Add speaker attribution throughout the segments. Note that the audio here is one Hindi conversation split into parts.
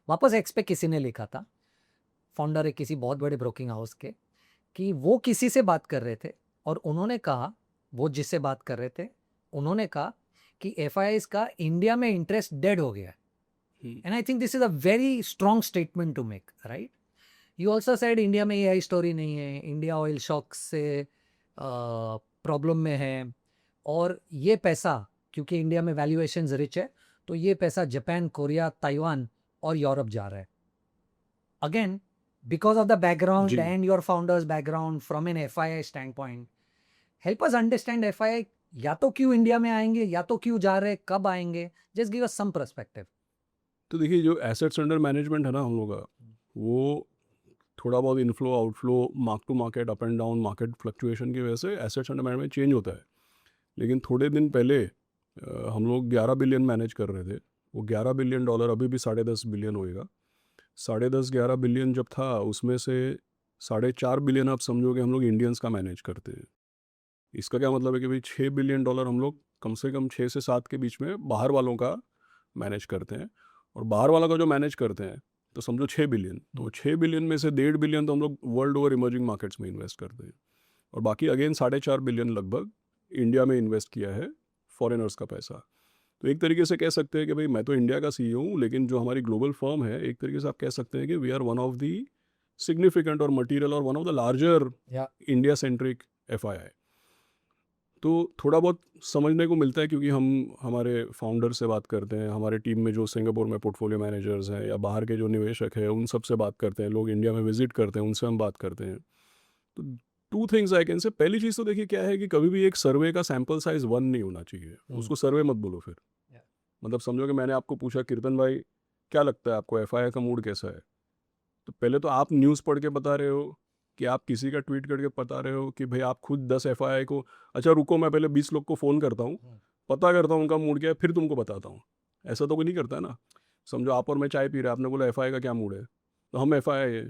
Speaker 1: वापस एक्स पे किसी ने लिखा था, फाउंडर है किसी बहुत बड़े ब्रोकिंग हाउस के, कि वो किसी से बात कर रहे थे और उन्होंने कहा, वो जिससे बात कर रहे थे, उन्होंने कहा कि एफआईआईज का इंडिया में इंटरेस्ट डेड हो गया है। And I think this is a very strong statement to make, right? You also said India में ये स्टोरी नहीं है, इंडिया ऑयल शॉक से प्रॉब्लम में है, और ये पैसा, क्योंकि इंडिया में वैल्यूएशन रिच है, तो ये पैसा जापान, कोरिया, ताइवान और यूरोप जा रहा है। Again, because of the background
Speaker 2: जी
Speaker 1: and your founder's background from an FII standpoint, help us understand FII या तो क्यों इंडिया में आएंगे, या तो क्यों जा रहे, कब आएंगे, just give us some perspective.
Speaker 2: तो देखिए, जो एसेट्स अंडर मैनेजमेंट है ना हम लोग का, वो थोड़ा बहुत inflow outflow, mark to market, up and down market fluctuation की वजह से एसेट्स अंडर मैनेजमेंट चेंज होता है। लेकिन थोड़े दिन पहले हम लोग 11 बिलियन मैनेज कर रहे थे। वो 11 बिलियन डॉलर अभी भी 10.5 बिलियन होएगा। 10.5 11 बिलियन जब था, उसमें से 4.5 बिलियन आप समझोगे हम लोग इंडियंस का मैनेज करते हैं। इसका क्या मतलब है कि भाई 6 बिलियन डॉलर हम लोग कम से कम 6 से 7 के बीच में बाहर वालों का मैनेज करते हैं। और बाहर वाला का जो मैनेज करते हैं, तो समझो 6 बिलियन, तो 6 बिलियन में से 1.5 बिलियन तो हम लोग वर्ल्ड ओवर इमर्जिंग मार्केट्स में इन्वेस्ट करते हैं। और बाकी अगेन 4.5 बिलियन लगभग इंडिया में इन्वेस्ट किया है, फॉरेनर्स का पैसा। तो एक तरीके से कह सकते हैं कि भाई मैं तो इंडिया का सीईओ हूँ, लेकिन जो हमारी ग्लोबल फर्म है, एक तरीके से आप कह सकते हैं कि we are one of the significant और मटीरियल और one of the larger
Speaker 1: Yeah.
Speaker 2: India centric FII. तो थोड़ा बहुत समझने को मिलता है, क्योंकि हम हमारे फाउंडर से बात करते हैं, हमारे टीम में जो सिंगापुर में पोर्टफोलियो मैनेजर्स हैं या बाहर के जो निवेशक हैं उन सब से बात करते हैं, लोग इंडिया में विजिट करते हैं, उनसे हम बात करते हैं। तो two things I can say, पहली चीज़ तो देखिए क्या है कि कभी भी एक सर्वे का सैंपल साइज 1 नहीं होना चाहिए। उसको सर्वे मत बोलो फिर।
Speaker 1: Yeah.
Speaker 2: मतलब समझो कि मैंने आपको पूछा, कीर्तन भाई क्या लगता है आपको एफआईआई का मूड कैसा है, तो पहले तो आप न्यूज़ पढ़ के बता रहे हो, कि आप किसी का ट्वीट करके बता रहे हो, कि भाई आप खुद 10 एफआईआई को, अच्छा रुको मैं पहले 20 लोग को फ़ोन करता हूँ, पता करता हूँ उनका मूड क्या है, फिर तुमको बताता हूँ। ऐसा तो कोई नहीं करता है ना। समझो आप और मैं चाय पी रहे हैं, आपने बोला एफआईआई का क्या मूड है, तो हम एफआईआई है,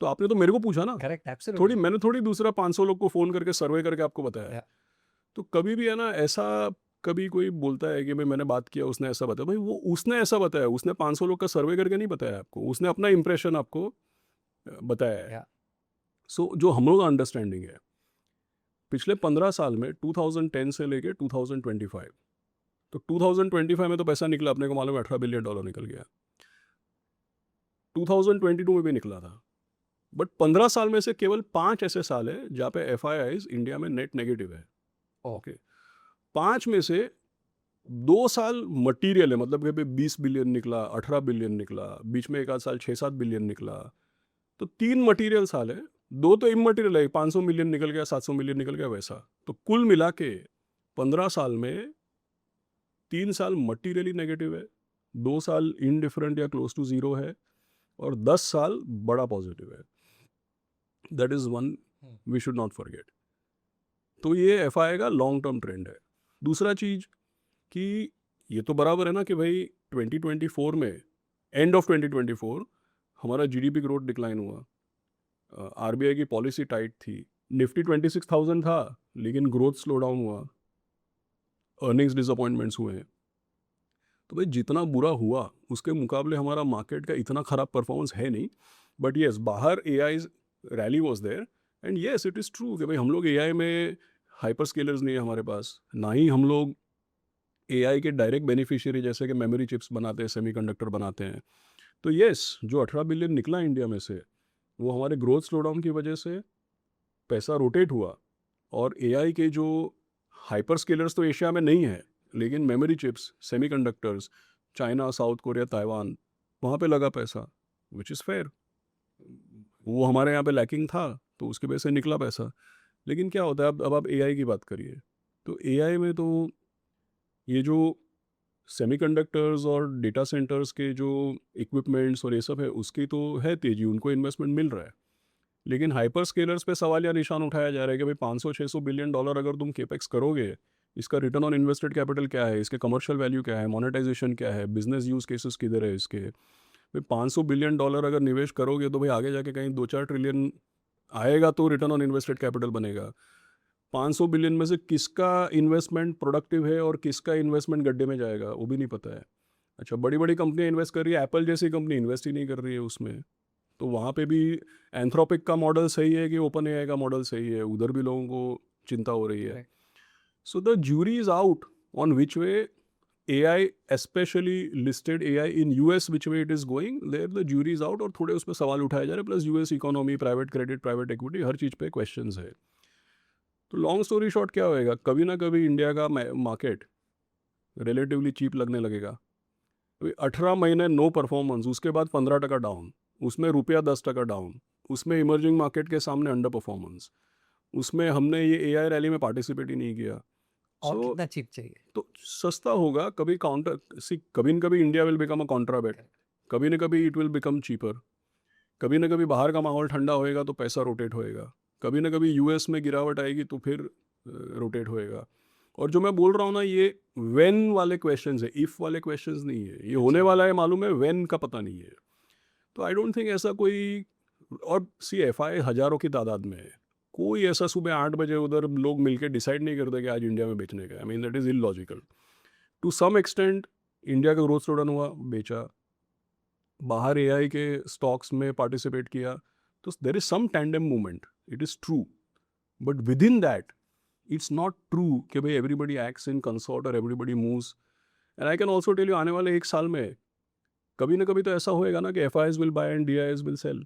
Speaker 2: तो आपने तो मेरे को पूछा ना।
Speaker 1: Correct,
Speaker 2: थोड़ी
Speaker 1: absolutely.
Speaker 2: मैंने थोड़ी दूसरा 500 लोग को फ़ोन करके सर्वे करके आपको बताया।
Speaker 1: Yeah.
Speaker 2: तो कभी भी है ना ऐसा, कभी कोई बोलता है कि भाई मैंने बात किया उसने ऐसा बताया, भाई वो उसने ऐसा बताया, उसने 500 लोग का सर्वे करके नहीं बताया आपको, उसने अपना इंप्रेशन आपको बताया है।
Speaker 1: Yeah.
Speaker 2: सो जो हम लोग का अंडरस्टैंडिंग है, पिछले 15 साल में 2010 से लेके 2025, तो 2025 में तो पैसा निकला, अपने को मालूम है 18 बिलियन डॉलर निकल गया, 2022 में भी निकला था। बट 15 साल में से केवल 5 ऐसे साल है जहाँ पे एफ इंडिया में नेट नेगेटिव है।
Speaker 1: Oh.
Speaker 2: ओके, 5 में से 2 साल मटीरियल है, मतलब कि 20 बिलियन निकला, 18 बिलियन निकला, बीच में एक आध साल 6-7 बिलियन निकला, तो 3 मटीरियल साल है, 2 तो इमटीरियल है, 500 मिलियन निकल गया, 700 मिलियन निकल गया वैसा। तो कुल मिला के 15 साल में 3 साल मटीरियली नेगेटिव है, 2 साल इनडिफरेंट या क्लोज टू जीरो है, और 10 साल बड़ा पॉजिटिव है। That is one we should not forget. तो ये एफ का लॉन्ग टर्म ट्रेंड है। दूसरा चीज़ कि ये तो बराबर है ना कि भाई 2024 में, एंड ऑफ 2024 हमारा जीडीपी ग्रोथ डिक्लाइन हुआ, आरबीआई की पॉलिसी टाइट थी, निफ्टी 26,000 था, लेकिन ग्रोथ स्लो डाउन हुआ, अर्निंग्स डिसअपॉइंटमेंट्स हुए हैं। तो भाई जितना बुरा हुआ उसके मुकाबले हमारा मार्केट का इतना ख़राब परफॉर्मेंस है नहीं। बट येस, बाहर AI rally was there, and yes it is true कि भाई हम लोग एआई में हाइपर स्केलर्स नहीं है हमारे पास, ना ही हम लोग एआई के डायरेक्ट बेनिफिशियरी जैसे कि मेमोरी चिप्स बनाते हैं, सेमीकंडक्टर बनाते हैं। तो येस, जो 18 बिलियन निकला इंडिया में से, वो हमारे ग्रोथ स्लोडाउन की वजह से पैसा रोटेट हुआ। और एआई के जो हाइपर स्केलर्स तो एशिया में नहीं है, लेकिन memory chips, semiconductors, China, south Korea, Taiwan, वहाँ पे लगा पैसा, विच इज़ फेयर। वो हमारे यहाँ पे लैकिंग था, तो उसकी वजह से निकला पैसा। लेकिन क्या होता है, अब आप एआई की बात करिए, तो एआई में तो ये जो सेमीकंडक्टर्स और डेटा सेंटर्स के जो इक्विपमेंट्स और ये सब है, उसकी तो है तेजी, उनको इन्वेस्टमेंट मिल रहा है। लेकिन हाइपर स्केलर्स पे सवाल या निशान उठाया जा रहा है कि भाई 500-600 बिलियन डॉलर अगर तुम केपेक्स करोगे, इसका रिटर्न ऑन इन्वेस्टेड कैपिटल क्या है, इसके कमर्शियल वैल्यू क्या है, मोनेटाइजेशन क्या है, बिजनेस यूज केसेस किधर है इसके। भाई 500 बिलियन डॉलर अगर निवेश करोगे, तो भाई आगे जाके कहीं 2-4 ट्रिलियन आएगा तो रिटर्न ऑन इन्वेस्टेड कैपिटल बनेगा। 500 बिलियन में से किसका इन्वेस्टमेंट प्रोडक्टिव है और किसका इन्वेस्टमेंट गड्ढे में जाएगा, वो भी नहीं पता है। अच्छा, बड़ी-बड़ी कंपनियाँ इन्वेस्ट कर रही है, एप्पल जैसी कंपनी इन्वेस्ट ही नहीं कर रही है उसमें। तो वहाँ पे भी एंथ्रोपिक का मॉडल सही है कि ओपन एआई का मॉडल सही है, उधर भी लोगों को चिंता हो रही है।
Speaker 1: Correct.
Speaker 2: So the jury is out on which way AI, especially listed AI in US, which way it is going. There the jury is out और थोड़े उस पर सवाल उठाए जा रहे हैं, plus US economy, private credit, private equity, हर चीज़ पे क्वेश्चंस है। तो लॉन्ग स्टोरी शॉर्ट क्या होएगा, कभी ना कभी इंडिया का मार्केट रिलेटिवली चीप लगने लगेगा। अभी 18 महीने नो परफॉर्मेंस, उसके बाद 15% डाउन, उसमें रुपया 10% डाउन, उसमें इमर्जिंग मार्केट के सामने अंडर परफॉर्मेंस, उसमें हमने ये एआई रैली में पार्टिसिपेट ही नहीं किया।
Speaker 1: और
Speaker 2: सो
Speaker 1: कितना चीप चाहिए?
Speaker 2: तो सस्ता होगा, कभी काउंटर सी, कभी न कभी इंडिया विल बिकम अ कॉन्ट्राबैट, कभी न कभी इट विल बिकम चीपर, कभी न कभी बाहर का माहौल ठंडा होएगा तो पैसा रोटेट होएगा, कभी न कभी यूएस में गिरावट आएगी तो फिर रोटेट होएगा। और जो मैं बोल रहा हूँ ना, ये व्हेन वाले क्वेश्चंस है, इफ़ वाले क्वेश्चंस नहीं है, ये होने वाला है मालूम है, व्हेन का पता नहीं है। तो आई डोंट थिंक ऐसा कोई, और सी एफआई हज़ारों की तादाद में है, कोई ऐसा सुबह 8 बजे उधर लोग मिलकर डिसाइड नहीं करते कि आज इंडिया में बेचने का। I mean that is illogical to some extent. India का ग्रोथ स्लोडाउन हुआ, बेचा, बाहर एआई के स्टॉक्स में पार्टिसिपेट किया, तो there is some tandem movement, it is true, but within that it's not true कि भाई एवरीबडी एक्ट्स इन कंसॉर्ट और everybody moves. And I can also tell you, आने वाले 1 साल में कभी ना कभी तो ऐसा होएगा ना कि F I will buy and D I will sell,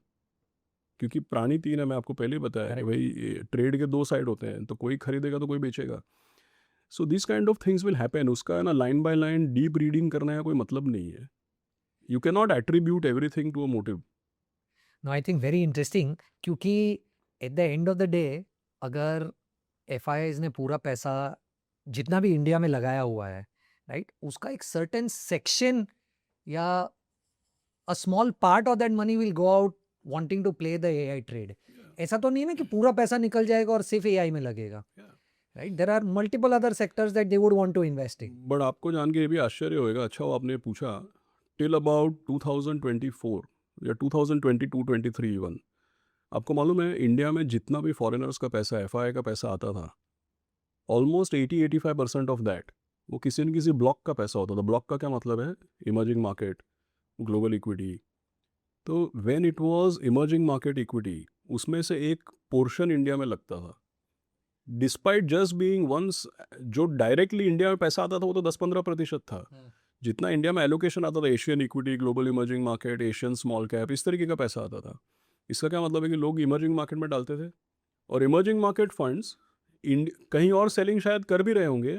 Speaker 2: क्योंकि प्राणी तीन है, मैं आपको पहले ही बताया कि
Speaker 1: Correct.
Speaker 2: भाई ट्रेड के 2 साइड होते हैं, तो कोई खरीदेगा तो कोई बेचेगा। So this kind of things will happen, उसका है ना line by line deep reading करने का कोई मतलब नहीं है। You can not attribute everything to a motive.
Speaker 1: No, I think very interesting, क्योंकि at the end of the day अगर एफ ने पूरा पैसा जितना भी इंडिया में लगाया हुआ है, राइट, उसका एक सर्टेन सेक्शन या a small part of that money will go out wanting to play the AI trade. ऐसा तो नहीं है ना कि पूरा पैसा निकल जाएगा और सिर्फ एआई में लगेगा, right? There are multiple other sectors that they would want to invest in.
Speaker 2: But आपको जान के ये भी आश्चर्य होएगा, अच्छा वो आपने पूछा, टिल अबाउट 2024 या 2022-23 इवन, आपको मालूम है इंडिया में जितना भी फॉरेनर्स का पैसा, एफ का पैसा आता था, ऑलमोस्ट 80-85% ऑफ दैट वो किसी न किसी ब्लॉक का पैसा होता था। ब्लॉक का क्या मतलब है, इमर्जिंग मार्केट, ग्लोबल इक्विटी। तो when it was emerging market equity, उसमें से एक पोर्शन इंडिया में लगता था, डिस्पाइट जस्ट बीइंग वंस। जो डायरेक्टली इंडिया में पैसा आता था वो तो 10-15% था। जितना इंडिया में एलोकेशन आता था, Asian equity, global emerging market, Asian small cap, इस तरीके का पैसा आता था। इसका क्या मतलब है कि लोग इमर्जिंग मार्केट में डालते थे, और इमर्जिंग मार्केट फंड्स कहीं और सेलिंग शायद कर भी रहे होंगे,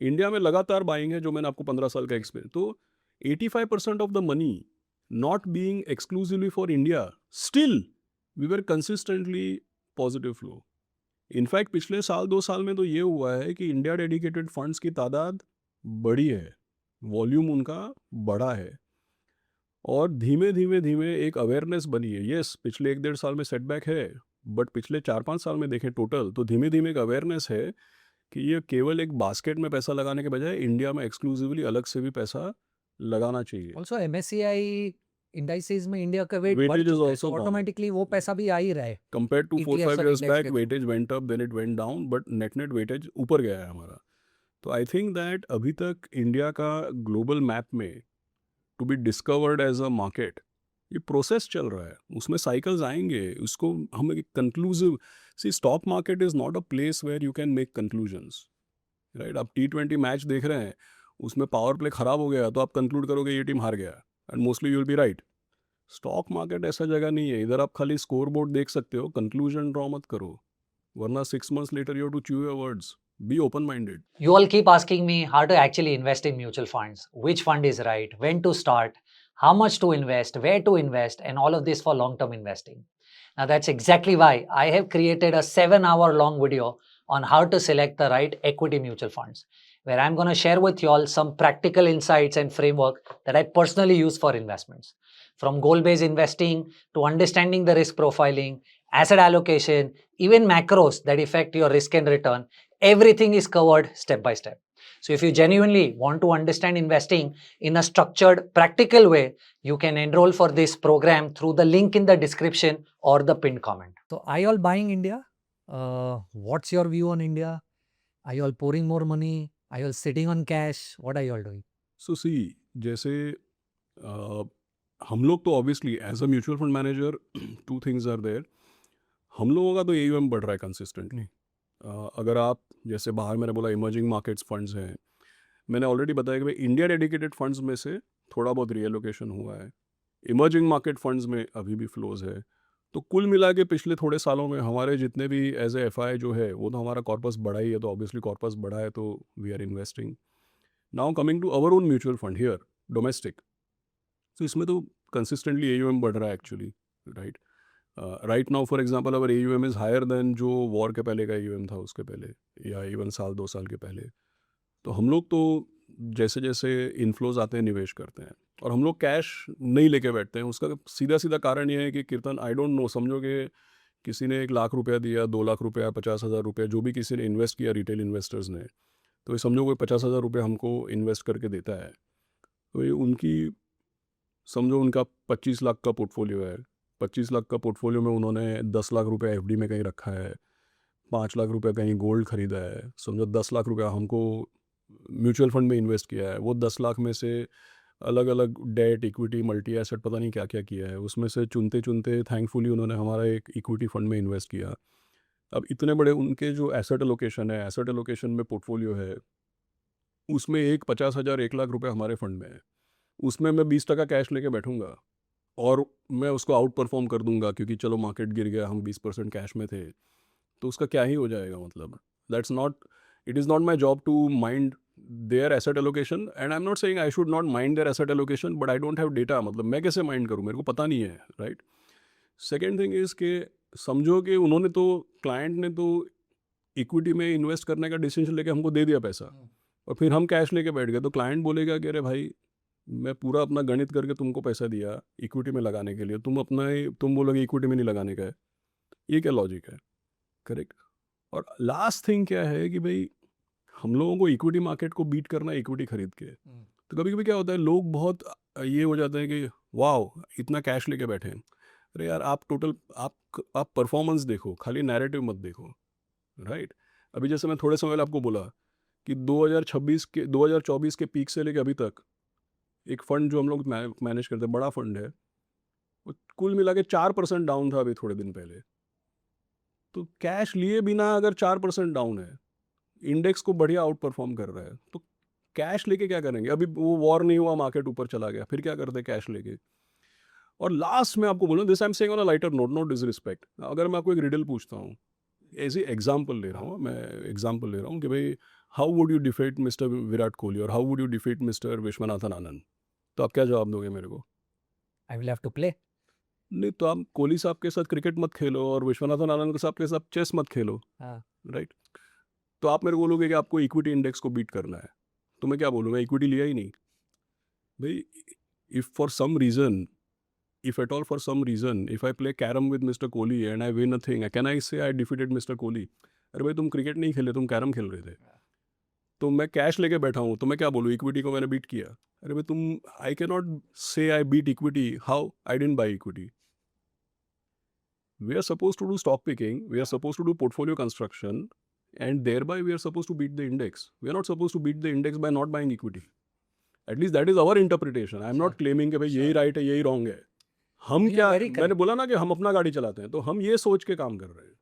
Speaker 2: इंडिया में लगातार बाइंग है, जो मैंने आपको 15 साल का एक्सपीरियंस। तो 85% of the money not being exclusively for India, still we were consistently positive flow. In fact पिछले 1-2 साल में तो ये हुआ है कि इंडिया डेडिकेटेड फंड्स की तादाद बढ़ी है, वॉल्यूम उनका बढ़ा है, और धीमे धीमे धीमे एक अवेयरनेस बनी है। यस, पिछले 1-1.5 साल में सेटबैक है, बट पिछले 4-5 साल में देखें टोटल, तो धीमे धीमे एक अवेयरनेस है कि ये केवल एक बास्केट में पैसा लगाने के बजाय इंडिया में एक्सक्लूसिवली अलग से भी पैसा लगाना चाहिए।
Speaker 1: ऑल्सो एमएससीआई इंडाइसेस में इंडिया का वेट बढ़
Speaker 2: वेटेज इज
Speaker 1: चुका है,
Speaker 2: ऑल्सो
Speaker 1: तो ऑटोमेटिकली वो पैसा भी आ ही रहा है।
Speaker 2: compared to 4-5
Speaker 1: ईटीएफ्स और
Speaker 2: years
Speaker 1: इंडेक्स
Speaker 2: back,
Speaker 1: के
Speaker 2: weightage went up, then it went down, but net weightage ऊपर गया है हमारा। तो आई थिंक दैट अभी तक इंडिया का ग्लोबल मैप में to be discovered as a market, ये प्रोसेस चल रहा है, उसमें साइकिल्स आएंगे, उसको हम एक conclusive, see stock market is not a place where you can make conclusions, right? आप T20 मैच देख रहे हैं, उसमें पावर प्ले खराब हो गया तो आप कंक्लूड करोगे ये टीम हार गया, and mostly you will be right. Stock market ऐसा जगह नहीं है, इधर आप खाली स्कोर बोर्ड देख सकते हो, कंक्लूजन ड्रॉ मत करो, वरना 6 months later you have to chew your words. Be open minded.
Speaker 3: You all keep asking me how to actually invest in mutual funds, which fund is right, when to start, how much to invest, where to invest, and all of this for long-term investing. Now that's exactly why I have created a 7-hour long video on how to select the right equity mutual funds, where I'm going to share with you all some practical insights and framework that I personally use for investments. From goal-based investing to understanding the risk profiling, asset allocation, even macros that affect your risk and return, everything is covered step by step. So if you genuinely want to understand investing in a structured, practical way, you can enroll for this program through the link in the description or the pinned comment.
Speaker 1: So are you all buying India? What's your view on India? Are you all pouring more money? Are you all sitting on cash? What are you all doing?
Speaker 2: सो सी जैसे अ, हम लोग तो obviously as a mutual fund manager two things are there. हम लोगों का तो एयूएम बढ़ रहा है कंसिस्टेंटली. अगर आप जैसे बाहर मैंने बोला इमर्जिंग मार्केट्स फंड्स हैं, मैंने ऑलरेडी बताया कि भाई इंडिया डेडिकेटेड फंड्स में से थोड़ा बहुत रीएलोकेशन हुआ है. इमर्जिंग मार्केट फंड्स में अभी भी फ्लोज है. तो कुल मिला के पिछले थोड़े सालों में हमारे जितने भी एज ए एफआई जो है वो तो हमारा कॉर्पस बढ़ा ही है. तो ऑब्वियसली कॉर्पस बढ़ा है तो we are investing. Now coming to our own mutual fund here domestic. तो इसमें तो कंसिस्टेंटली एयूएम बढ़ रहा है actually. Right. Right now for example our AUM is higher than जो वॉर के पहले का एयूएम था उसके पहले, या इवन साल 2 साल के पहले. तो हम लोग तो जैसे जैसे इन्फ्लोज आते हैं निवेश करते हैं, और हम लोग कैश नहीं लेके बैठते हैं. उसका सीधा सीधा कारण ये है कि कीर्तन आई डोंट नो, समझो कि किसी ने 1 लाख रुपया दिया, 2 लाख रुपया, 50,000 रुपया, जो भी किसी ने इन्वेस्ट किया रिटेल इन्वेस्टर्स ने, तो ये समझो कोई 50,000 रुपया हमको इन्वेस्ट करके देता है. तो ये उनकी समझो उनका 25 लाख का पोर्टफोलियो है. 25 लाख का पोर्टफोलियो में उन्होंने 10 लाख रुपया एफडी में कहीं रखा है, 5 लाख रुपया कहीं गोल्ड खरीदा है. समझो 10 लाख रुपया हमको म्यूचुअल फंड में इन्वेस्ट किया है. वो 10 लाख में से अलग अलग डेट, इक्विटी, मल्टी एसेट, पता नहीं क्या क्या किया है. उसमें से चुनते चुनते थैंकफुली उन्होंने हमारा एक इक्विटी फंड में इन्वेस्ट किया. अब इतने बड़े उनके जो एसेट एलोकेशन है, एसेट एलोकेशन में पोर्टफोलियो है, उसमें एक 50,000, 1 लाख रुपया हमारे फंड में है. उसमें मैं 20% कैश लेके बैठूंगा और मैं उसको आउट परफॉर्म कर दूंगा क्योंकि चलो मार्केट गिर गया, हम 20% कैश में थे, तो उसका क्या ही हो जाएगा. मतलब that's not, it is not my job to mind their asset allocation. And I am not saying I should not mind their asset allocation, but I don't have data. मतलब मैं कैसे माइंड करूँ, मेरे को पता नहीं है. राइट. सेकेंड थिंग इज़ कि समझो कि उन्होंने तो, क्लाइंट ने तो इक्विटी में इन्वेस्ट करने का डिसीजन लेके हमको दे दिया पैसा, और फिर हम कैश लेके बैठ गए. तो क्लाइंट बोलेगा कि अरे भाई मैं पूरा अपना गणित करके तुमको पैसा दिया इक्विटी में लगाने के लिए, तुम बोलोगे इक्विटी में नहीं लगाने का है. ये क्या लॉजिक है. करेक्ट. और लास्ट थिंग क्या है कि भाई हम लोगों को इक्विटी मार्केट को बीट करना है इक्विटी खरीद के. तो कभी कभी क्या होता है, लोग बहुत ये हो जाते हैं कि वाओ इतना कैश लेके बैठे हैं. अरे यार आप टोटल आप परफॉर्मेंस देखो, खाली नैरेटिव मत देखो. राइट. अभी जैसे मैं थोड़े समय पहले आपको बोला कि 2024 के पीक से लेके अभी तक एक फंड जो हम लोग मैनेज करते हैं, बड़ा फंड है, वो कुल मिला के 4% डाउन था अभी थोड़े दिन पहले. तो कैश लिए बिना अगर 4% डाउन है, इंडेक्स को बढ़िया आउट परफॉर्म कर रहा है, तो कैश लेके क्या करेंगे. अभी वो वॉर नहीं हुआ, मार्केट ऊपर चला गया, फिर क्या करते कैश लेके. और लास्ट में आपको बोलूँ, this I am saying on a lighter note, not disrespect. अगर मैं आपको एक रिडल पूछता हूँ, ऐसे एग्जाम्पल ले रहा हूँ मैं, एग्जाम्पल ले रहा हूँ कि भाई how would you defeat mister Virat Kohli और how would you defeat mister Viswanathan Anand, तो आप क्या जवाब दोगे मेरे को.
Speaker 1: I will have to play.
Speaker 2: नहीं तो आप कोहली साहब के साथ क्रिकेट मत खेलो और विश्वनाथन आनंद के साथ चेस मत खेलो.
Speaker 1: हाँ.
Speaker 2: राइट. तो आप मेरे को बोलोगे कि आपको इक्विटी इंडेक्स को बीट करना है, तो मैं क्या बोलूँगा, इक्विटी लिया ही नहीं. भाई if for some reason, if at all for some reason, if I play carom with Mr. Kohli and I win a thing, can I say I defeated Mr. Kohli? अरे भाई तुम क्रिकेट नहीं खेले, तुम कैरम खेल रहे थे. तो मैं कैश लेके बैठा हूँ, तो मैं क्या बोलूँ, इक्विटी को मैंने बीट किया. अरे भाई तुम, आई can not say I beat equity. How? I didn't buy equity. We are suppose to do stock picking, we are suppose to do portfolio construction, and thereby we are supposed to beat the index. We are not supposed to beat the index by not buying equity. At least that is our interpretation. I am not claiming कि भाई यही राइट है, यही रॉन्ग है. हम
Speaker 1: You are
Speaker 2: क्या,
Speaker 1: very correct.
Speaker 2: मैंने बोला ना कि हम अपना गाड़ी चलाते हैं, तो हम ये सोच के काम कर रहे हैं.